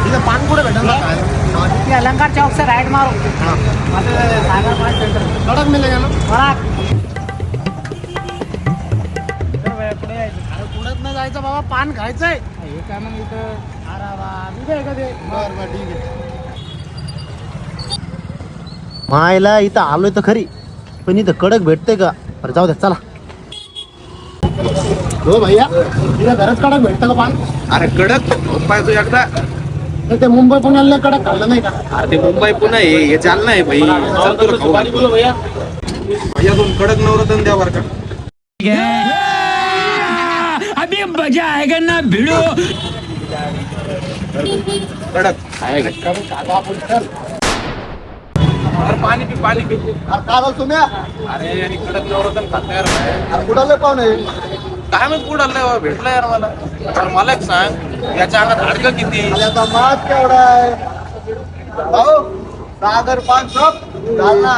इथं पान कुठे भेटेल ना खायला? तिथे अलंकार चौक से राइट मारो. हां. माझं सागर पान सेंटर. कडक मिळेल ना? बरा. पुढे यायचं. अरे पुढेच नाही जायचं बाबा, पान खायचंय. हे काय मग इथं अरे वा, ठीक आहे का ते? बरं ठीक आहे. मायला इथं आलोय तर खरी, पण इथं कडक भेटते का? बरं जाऊ द्या, चला. हो भैया, इथं घरच कडक भेटतं का पान? अरे कडक पाहिजे एकदा. तर ते मुंबई पुण्याला कडक खाल्लं नाही का? अरे ते मुंबई पुन्हा हे जालना आहे भाई. चल तुला खाऊ घालतो. भैया दोन कडक नवरत्न द्या बरं का. अभी मजा आएगा ना भिड़ो. कडक आहे का? अरे पाणी पी पाणी पी. अरे काय बोल तुम्ही? अरे आणि कडक नवरत्न खाता यार. अरे कुठाले पाहुणे? काय माहित कुठं आलंय भेटलं यार मला. तर मला एक सांग, याच्या अंगात हाडकं किती? याचा मास केवढा आहे? भाऊ सागर पान शॉप जालना.